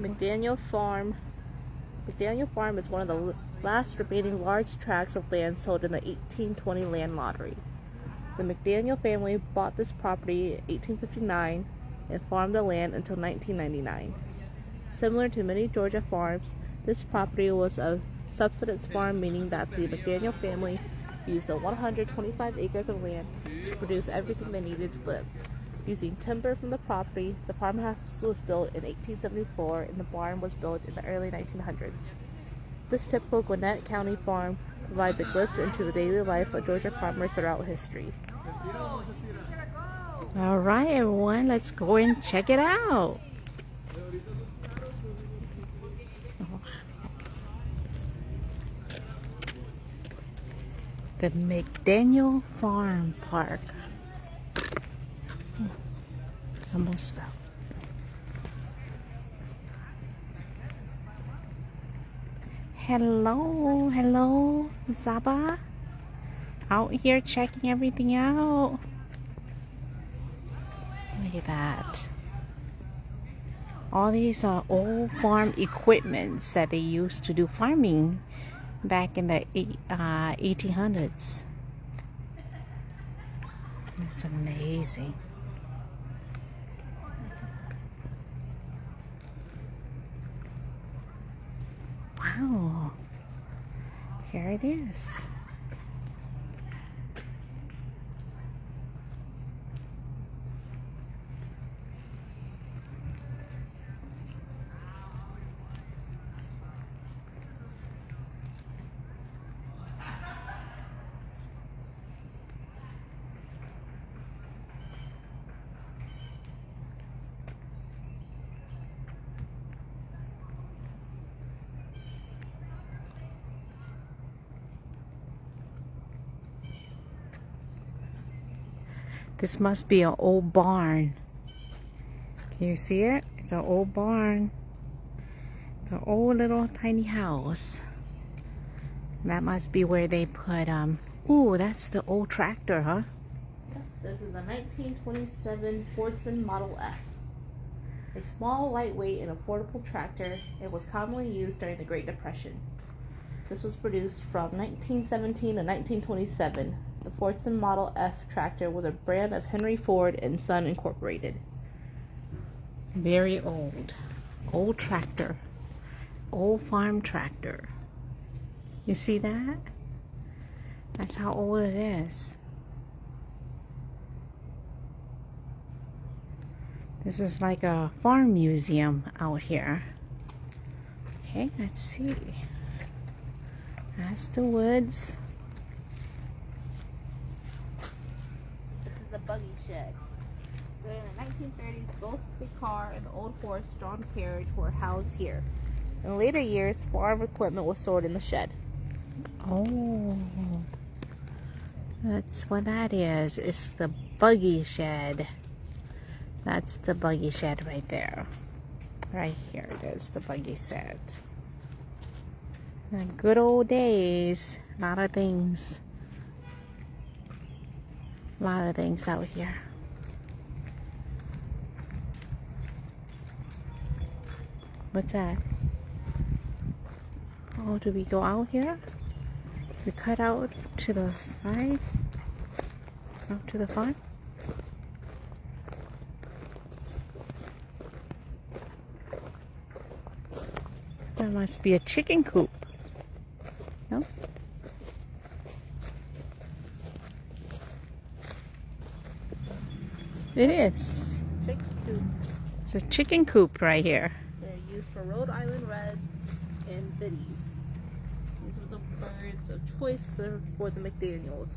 McDaniel Farm. McDaniel Farm is one of the last remaining large tracts of land sold in the 1820 land lottery. The McDaniel family bought this property in 1859 and farmed the land until 1999. Similar to many Georgia farms, this property was a subsistence farm, meaning that the McDaniel family used the 125 acres of land to produce everything they needed to live. Using timber from the property, the farmhouse was built in 1874 and the barn was built in the early 1900s. This typical Gwinnett County farm provides a glimpse into the daily life of Georgia farmers throughout history. All right, everyone, let's go and check it out. The McDaniel Farm Park. Almost fell. Hello, Zaba. Out here checking everything out. Look at that. All these old farm equipments that they used to do farming back in the 1800s. That's amazing. Wow. Here it is. This must be an old barn. Can you see it? It's an old barn. It's an old little tiny house. That must be where they put, ooh, that's the old tractor, huh? This is a 1927 Fordson Model F. A small, lightweight, and affordable tractor, it was commonly used during the Great Depression. This was produced from 1917 to 1927. The Fordson Model F tractor was a brand of Henry Ford and Son Incorporated. Very old. Old tractor. Old farm tractor. You see that? That's how old it is. This is like a farm museum out here. Okay, let's see. That's the woods. This is the buggy shed. During the 1930s, both the car and the old horse-drawn carriage were housed here. In later years, farm equipment was stored in the shed. Oh, that's what that is. It's the buggy shed. That's the buggy shed right there. Right here it is, the buggy shed. The good old days. A lot of things. A lot of things out here. What's that? Oh, do we go out here? We cut out to the side? Out to the farm? That must be a chicken coop. No? It is. Chicken coop. It's a chicken coop right here. They're used for Rhode Island Reds and Biddies. These are the birds of choice for the McDaniels.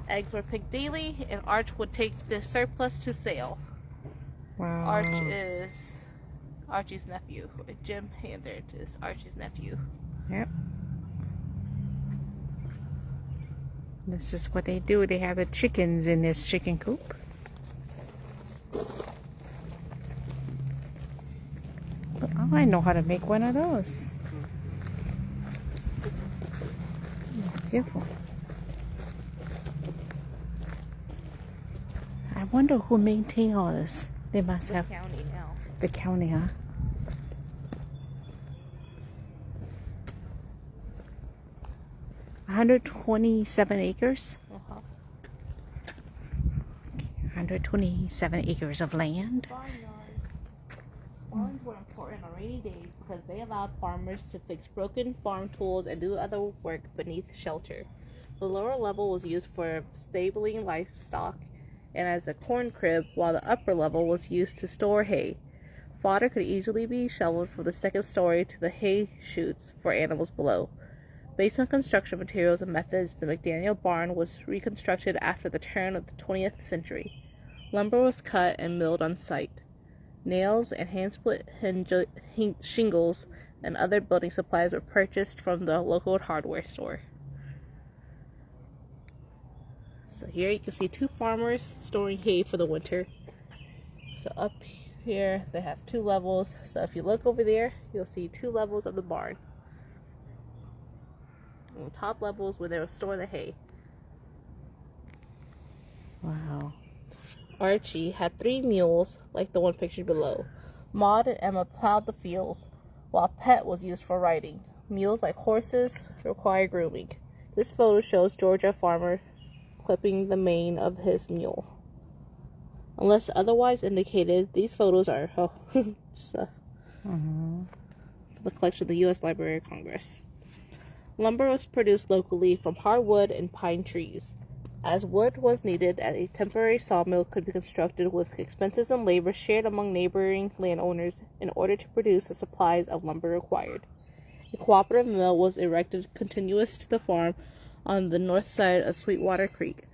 Eggs were picked daily, and Arch would take the surplus to sale. Wow. Arch is Archie's nephew. Jim Hazard is Archie's nephew. Yep. This is what they do. They have the chickens in this chicken coop. But I know how to make one of those. Beautiful. I wonder who maintains all this. They must have County now. the county, huh? 127 acres. Uh-huh. 127 acres of land. Barns were important on rainy days because they allowed farmers to fix broken farm tools and do other work beneath shelter. The lower level was used for stabling livestock and as a corn crib, while the upper level was used to store hay. Fodder could easily be shoveled from the second story to the hay chutes for animals below. Based on construction materials and methods, the McDaniel barn was reconstructed after the turn of the 20th century. Lumber was cut and milled on site. Nails and hand-split shingles and other building supplies were purchased from the local hardware store. So here you can see two farmers storing hay for the winter. So up here they have two levels. So if you look over there, you'll see two levels of the barn. And the top level is where they will store the hay. Wow. Archie had 3 mules, like the one pictured below. Maud and Emma plowed the fields, while Pet was used for riding. Mules, like horses, require grooming. This photo shows Georgia farmer clipping the mane of his mule. Unless otherwise indicated, these photos are from the collection of the U.S. Library of Congress. Lumber was produced locally from hardwood and pine trees. As wood was needed, a temporary sawmill could be constructed with expenses and labor shared among neighboring landowners in order to produce the supplies of lumber required. A cooperative mill was erected contiguous to the farm on the north side of Sweetwater Creek.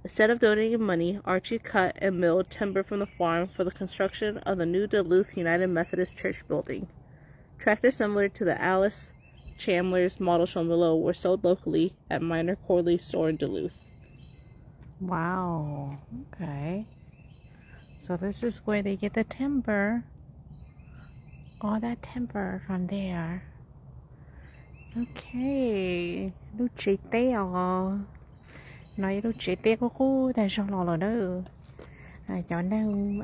Instead of donating money, Archie cut and milled timber from the farm for the construction of the new Duluth United Methodist Church building. Tractors similar to the Alice Chandler's model shown below were sold locally at Minor Corley store in Duluth. Wow. Okay. So this is where they get the timber. All that timber from there. Okay. Lúc chị té nói lúc chị té có cô tại sao lo nữa. Cho nên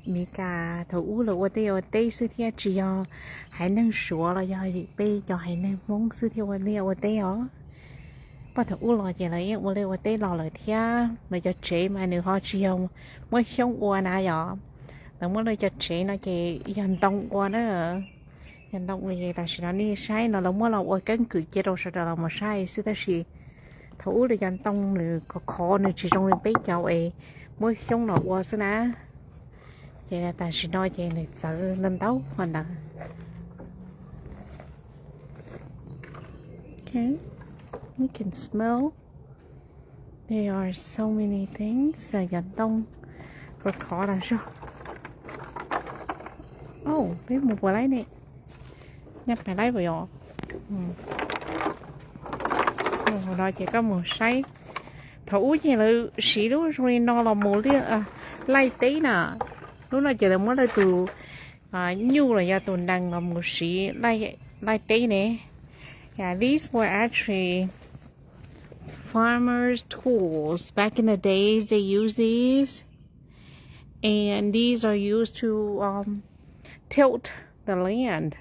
mi cả thủ là ở đây sư theo chỉ hãy nên sửa là do bây cho hãy nên muốn sư theo ở đây bắt đầu lo gì lại ở đây ở đây lo lại theo mà cho chị mà nếu họ chỉ mới sống qua nãy giờ là mới lấy cho chị nó chị dần đông qua nữa dần đông như vậy ta sẽ nói đi sai nó là mới là ở cái cử chế độ sẽ là một sai sư ta sẽ thủ là dần đông nữa có khó nữa chỉ trong bây giờ ấy mới sống nó qua xí nè vậy là ta sẽ nói vậy này sợ lên đấu mình đó. Okay, we can smell. There are so many things. Dần đông có khó là sao? Oh, biết một quả lấy nè. Nhấp phải lấy rồi. Hồi đó chỉ có một say. Thủ như là sĩ đó rồi nó là một cái lai tí nè. Lúc nào chỉ là mới là từ nhu là do tụi đằng là một sĩ lai tí nè. Yeah, these were actually farmers' tools. Back in the days, they used these. And these are used to tilt the land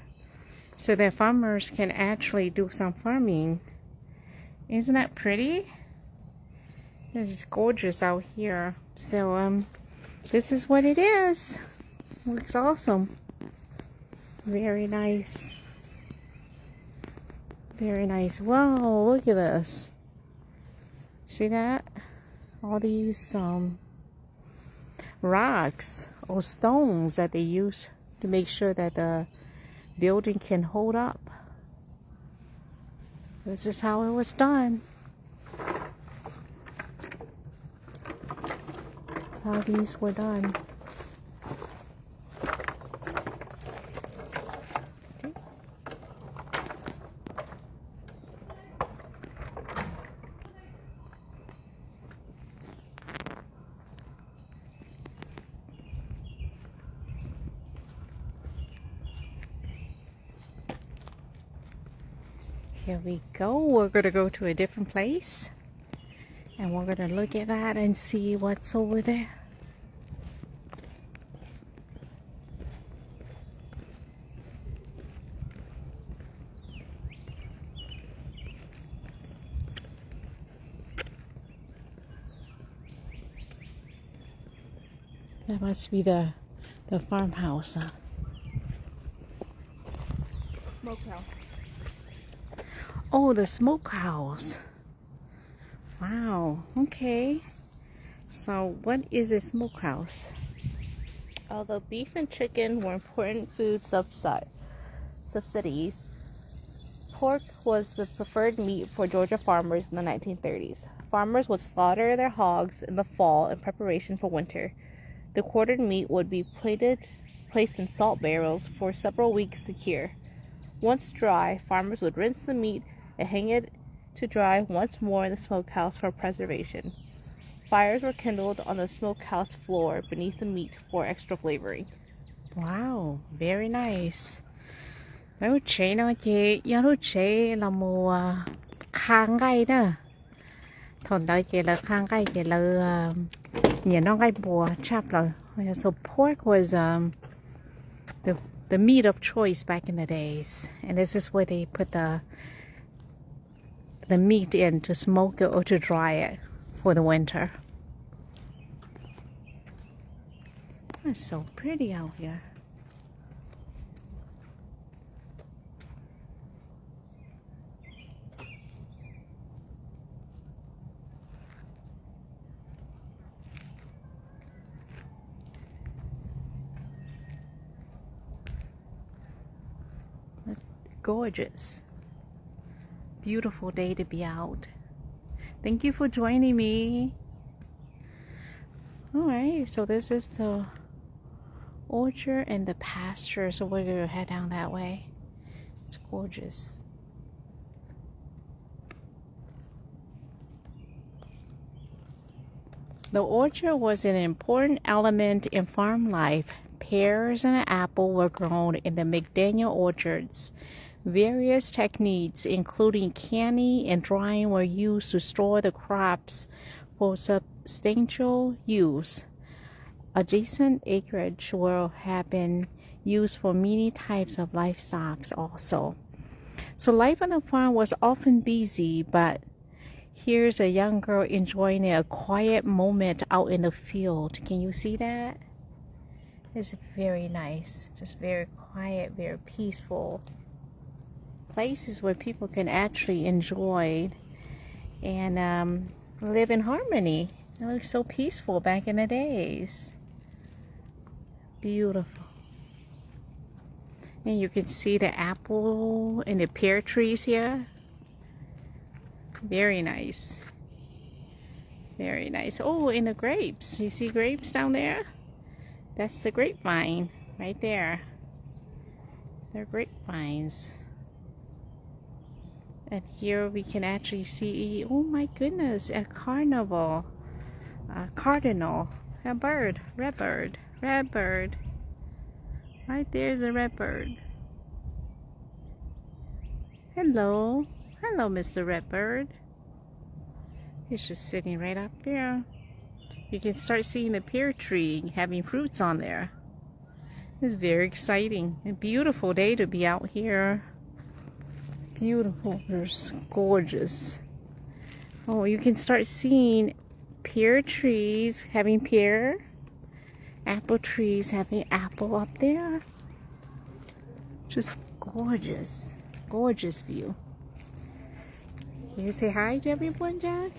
so that farmers can actually do some farming. Isn't that pretty? It's gorgeous out here. So this is what it is. Looks awesome. Very nice. Very nice. Wow, look at this. See that? All these rocks or stones that they use to make sure that the building can hold up. This is how it was done. That's how these were done. Here we go. We're going to go to a different place and we're going to look at that and see what's over there. That must be the farmhouse. Smokehouse. Oh, the smokehouse. Wow. Okay. So, what is a smokehouse? Although beef and chicken were important food subsidies, pork was the preferred meat for Georgia farmers in the 1930s. Farmers would slaughter their hogs in the fall in preparation for winter. The quartered meat would be placed in salt barrels for several weeks to cure. Once dry, farmers would rinse the meat and hang it to dry once more in the smokehouse for preservation. Fires were kindled on the smokehouse floor beneath the meat for extra flavoring. Wow, very nice. Nếu chế nó chế, nó chế là mùa khang gai đó. Thôn đó chế là khang gai chế là nhiều nó gai bùa chắp rồi. So pork was the meat of choice back in the days, and this is where they put the meat in to smoke it or to dry it for the winter. It's so pretty out here. Gorgeous. Beautiful day to be out. Thank you for joining me. Alright, so this is the orchard and the pasture, so we're gonna head down that way. It's gorgeous. The orchard was an important element in farm life. Pears and an apple were grown in the McDaniel orchards. Various techniques, including canning and drying, were used to store the crops for substantial use. Adjacent acreage will have been used for many types of livestock also. So life on the farm was often busy, but here's a young girl enjoying a quiet moment out in the field. Can you see that? It's very nice, just very quiet, very peaceful. Places where people can actually enjoy and live in harmony. It looks so peaceful back in the days. Beautiful. And you can see the apple and the pear trees here. Very nice. Very nice. Oh, and the grapes. You see grapes down there? That's the grapevine right there. They're grapevines. And here we can actually see, oh my goodness, a cardinal, a bird, red bird. Right there's a red bird. Hello, Mr. Redbird. He's just sitting right up there. You can start seeing the pear tree having fruits on there. It's very exciting. A beautiful day to be out here. Beautiful. It's gorgeous. Oh, you can start seeing pear trees having pear. Apple trees having apple up there. Just gorgeous. Gorgeous view. Can you say hi to everyone, Jack?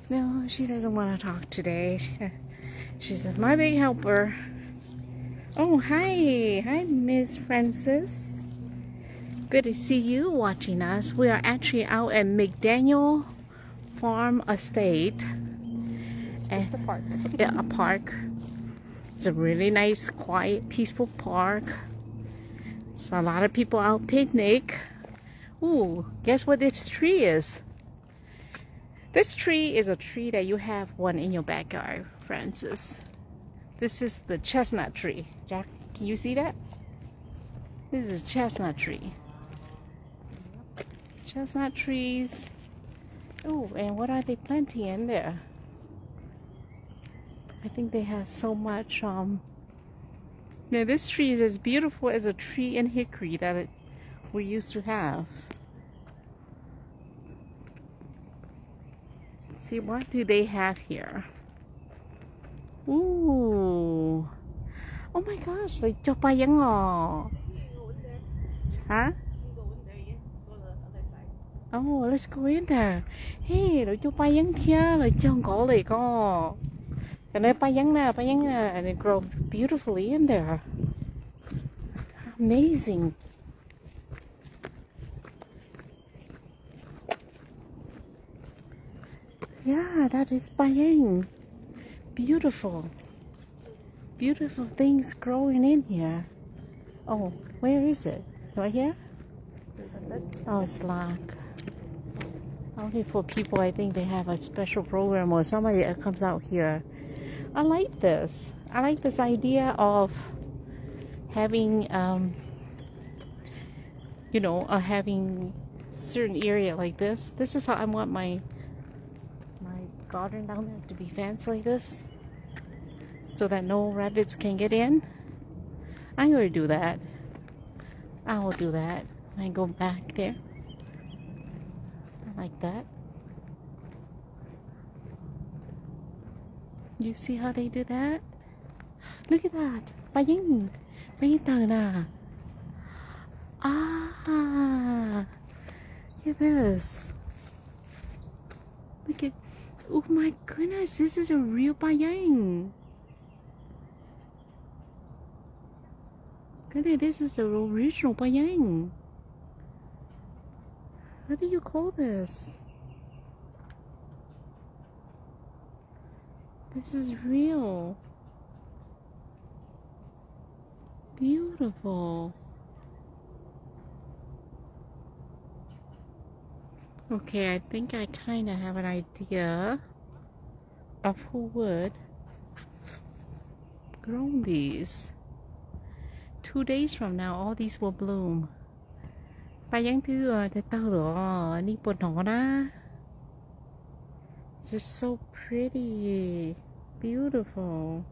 No, she doesn't want to talk today. She's my big helper. Oh, hi. Hi, Miss Francis. Good to see you watching us. We are actually out at McDaniel Farm Estate. It's just a park. Yeah, a park. It's a really nice, quiet, peaceful park. So a lot of people out picnic. Ooh, guess what this tree is? This tree is a tree that you have one in your backyard, Francis. This is the chestnut tree. Jack, can you see that? This is a chestnut tree. Chestnut trees. Oh, and what are they planting in there? I think they have so much, yeah, this tree is as beautiful as a tree in hickory that we used to have. Let's see, what do they have here? Ooh. Oh my gosh, like cho pa yang oh. Huh? Oh, let's go in there. Hey, rồi cho pa yang thia, rồi cho ngõ lại co. Cái này pa yang nè, and it grows beautifully in there. Amazing. Yeah, that is pa yang. Beautiful. Beautiful things growing in here. Oh, where is it? Right here? Oh, it's locked. Only for people, I think they have a special program or somebody that comes out here. I like this. I like this idea of having, having certain area like this. This is how I want my garden down there to be fenced like this, so that no rabbits can get in. I'm going to do that. I will do that. I go back there. I like that. You see how they do that? Look at that. Baying. Baying na. Ah. Look at this. Look at. Oh my goodness. This is a real baying. Goodness, this is the original baying. What do you call this? This is real. Beautiful. Okay, I think I kind of have an idea of who would grow these. 2 days from now, all these will bloom. Bayang thứ thế tao đó, ni bột nó na. It's just so pretty, beautiful.